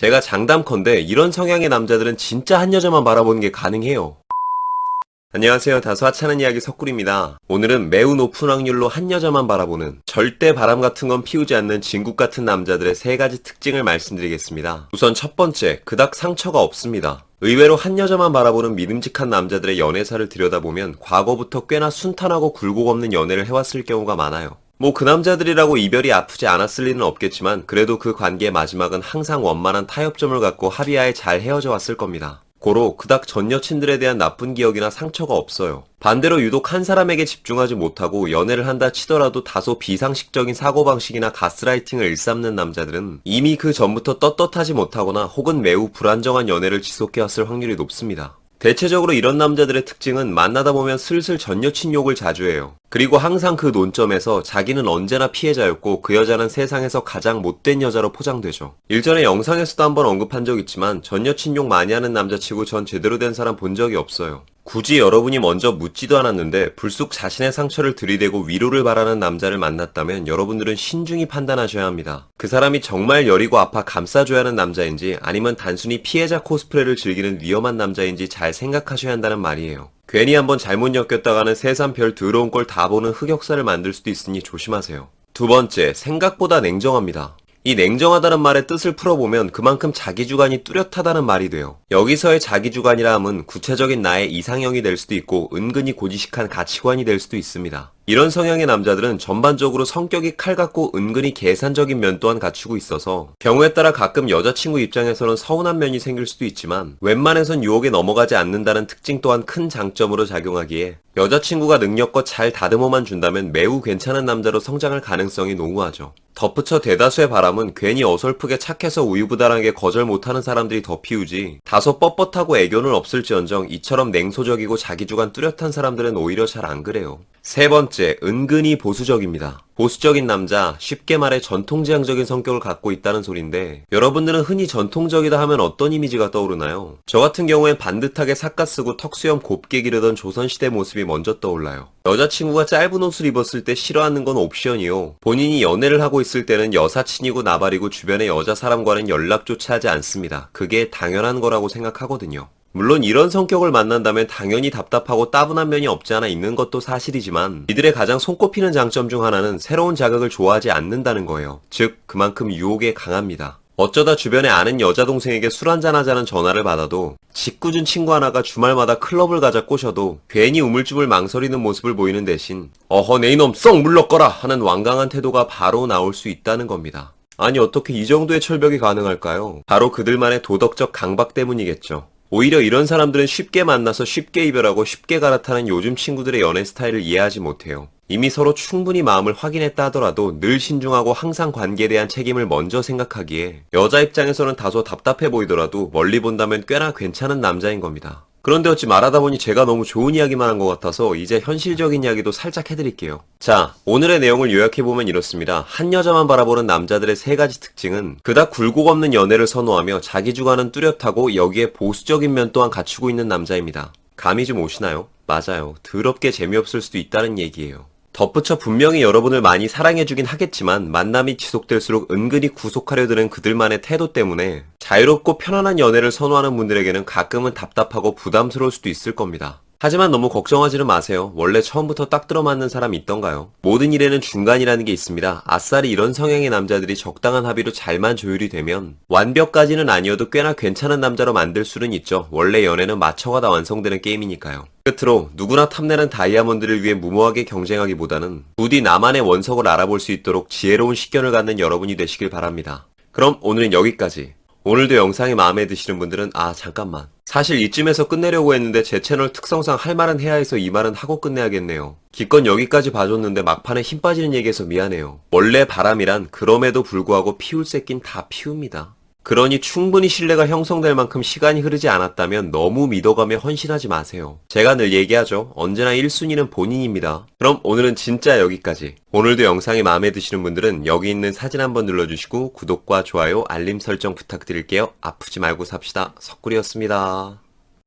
제가 장담컨대 이런 성향의 남자들은 진짜 한 여자만 바라보는 게 가능해요. 안녕하세요. 다소 하찮은 이야기 석구리입니다. 오늘은 매우 높은 확률로 한 여자만 바라보는, 절대 바람 같은 건 피우지 않는 진국 같은 남자들의 3가지 특징을 말씀드리겠습니다. 우선 첫 번째, 그닥 상처가 없습니다. 의외로 한 여자만 바라보는 믿음직한 남자들의 연애사를 들여다보면 과거부터 꽤나 순탄하고 굴곡 없는 연애를 해왔을 경우가 많아요. 그 남자들이라고 이별이 아프지 않았을 리는 없겠지만 그래도 그 관계의 마지막은 항상 원만한 타협점을 갖고 합의하에 잘 헤어져 왔을 겁니다. 고로 그닥 전 여친들에 대한 나쁜 기억이나 상처가 없어요. 반대로 유독 한 사람에게 집중하지 못하고 연애를 한다 치더라도 다소 비상식적인 사고방식이나 가스라이팅을 일삼는 남자들은 이미 그 전부터 떳떳하지 못하거나 혹은 매우 불안정한 연애를 지속해왔을 확률이 높습니다. 대체적으로 이런 남자들의 특징은 만나다 보면 슬슬 전 여친 욕을 자주 해요. 그리고 항상 그 논점에서 자기는 언제나 피해자였고 그 여자는 세상에서 가장 못된 여자로 포장되죠. 일전에 영상에서도 한번 언급한 적 있지만 전 여친 욕 많이 하는 남자치고 전 제대로 된 사람 본 적이 없어요. 굳이 여러분이 먼저 묻지도 않았는데 불쑥 자신의 상처를 들이대고 위로를 바라는 남자를 만났다면 여러분들은 신중히 판단하셔야 합니다. 그 사람이 정말 여리고 아파 감싸줘야 하는 남자인지 아니면 단순히 피해자 코스프레를 즐기는 위험한 남자인지 잘 생각하셔야 한다는 말이에요. 괜히 한번 잘못 엮였다가는 세상 별 더러운 걸 다 보는 흑역사를 만들 수도 있으니 조심하세요. 두 번째, 생각보다 냉정합니다. 이 냉정하다는 말의 뜻을 풀어보면 그만큼 자기주관이 뚜렷하다는 말이 돼요. 여기서의 자기주관이라 함은 구체적인 나의 이상형이 될 수도 있고 은근히 고지식한 가치관이 될 수도 있습니다. 이런 성향의 남자들은 전반적으로 성격이 칼 같고 은근히 계산적인 면 또한 갖추고 있어서 경우에 따라 가끔 여자친구 입장에서는 서운한 면이 생길 수도 있지만 웬만해선 유혹에 넘어가지 않는다는 특징 또한 큰 장점으로 작용하기에 여자친구가 능력껏 잘 다듬어만 준다면 매우 괜찮은 남자로 성장할 가능성이 농후하죠. 덧붙여 대다수의 바람은 괜히 어설프게 착해서 우유부단하게 거절 못하는 사람들이 더 피우지 다소 뻣뻣하고 애교는 없을지언정 이처럼 냉소적이고 자기주관 뚜렷한 사람들은 오히려 잘 안 그래요. 세 번째, 은근히 보수적입니다. 보수적인 남자, 쉽게 말해 전통지향적인 성격을 갖고 있다는 소린데 여러분들은 흔히 전통적이다 하면 어떤 이미지가 떠오르나요? 저 같은 경우엔 반듯하게 삿갓 쓰고 턱수염 곱게 기르던 조선시대 모습이 먼저 떠올라요. 여자친구가 짧은 옷을 입었을 때 싫어하는 건 옵션이요. 본인이 연애를 하고 있을 때는 여사친이고 나발이고 주변의 여자 사람과는 연락조차 하지 않습니다. 그게 당연한 거라고 생각하거든요. 물론 이런 성격을 만난다면 당연히 답답하고 따분한 면이 없지 않아 있는 것도 사실이지만 이들의 가장 손꼽히는 장점 중 하나는 새로운 자극을 좋아하지 않는다는 거예요. 즉 그만큼 유혹에 강합니다. 어쩌다 주변에 아는 여자 동생에게 술 한잔 하자는 전화를 받아도 짓궂은 친구 하나가 주말마다 클럽을 가자 꼬셔도 괜히 우물쭈물 망설이는 모습을 보이는 대신 어허 내 이놈 썩 물러거라 하는 완강한 태도가 바로 나올 수 있다는 겁니다. 아니 어떻게 이 정도의 철벽이 가능할까요? 바로 그들만의 도덕적 강박 때문이겠죠. 오히려 이런 사람들은 쉽게 만나서 쉽게 이별하고 쉽게 갈아타는 요즘 친구들의 연애 스타일을 이해하지 못해요. 이미 서로 충분히 마음을 확인했다 하더라도 늘 신중하고 항상 관계에 대한 책임을 먼저 생각하기에 여자 입장에서는 다소 답답해 보이더라도 멀리 본다면 꽤나 괜찮은 남자인 겁니다. 그런데 어찌 말하다 보니 제가 너무 좋은 이야기만 한 것 같아서 이제 현실적인 이야기도 살짝 해드릴게요. 자, 오늘의 내용을 요약해보면 이렇습니다. 한 여자만 바라보는 남자들의 3가지 특징은 그닥 굴곡 없는 연애를 선호하며 자기주관은 뚜렷하고 여기에 보수적인 면 또한 갖추고 있는 남자입니다. 감이 좀 오시나요? 맞아요. 더럽게 재미없을 수도 있다는 얘기예요. 덧붙여 분명히 여러분을 많이 사랑해주긴 하겠지만 만남이 지속될수록 은근히 구속하려 드는 그들만의 태도 때문에 자유롭고 편안한 연애를 선호하는 분들에게는 가끔은 답답하고 부담스러울 수도 있을 겁니다. 하지만 너무 걱정하지는 마세요. 원래 처음부터 딱 들어맞는 사람 있던가요? 모든 일에는 중간이라는 게 있습니다. 아싸리 이런 성향의 남자들이 적당한 합의로 잘만 조율이 되면 완벽까지는 아니어도 꽤나 괜찮은 남자로 만들 수는 있죠. 원래 연애는 맞춰가다 완성되는 게임이니까요. 끝으로 누구나 탐내는 다이아몬드를 위해 무모하게 경쟁하기보다는 부디 나만의 원석을 알아볼 수 있도록 지혜로운 식견을 갖는 여러분이 되시길 바랍니다. 그럼 오늘은 여기까지. 오늘도 영상이 마음에 드시는 분들은 잠깐만. 사실 이쯤에서 끝내려고 했는데 제 채널 특성상 할 말은 해야 해서 이 말은 하고 끝내야겠네요. 기껏 여기까지 봐줬는데 막판에 힘 빠지는 얘기해서 미안해요. 원래 바람이란 그럼에도 불구하고 피울 새낀 다 피웁니다. 그러니 충분히 신뢰가 형성될 만큼 시간이 흐르지 않았다면 너무 믿어가며 헌신하지 마세요. 제가 늘 얘기하죠. 언제나 1순위는 본인입니다. 그럼 오늘은 진짜 여기까지. 오늘도 영상이 마음에 드시는 분들은 여기 있는 사진 한번 눌러주시고 구독과 좋아요, 알림 설정 부탁드릴게요. 아프지 말고 삽시다. 석구리였습니다.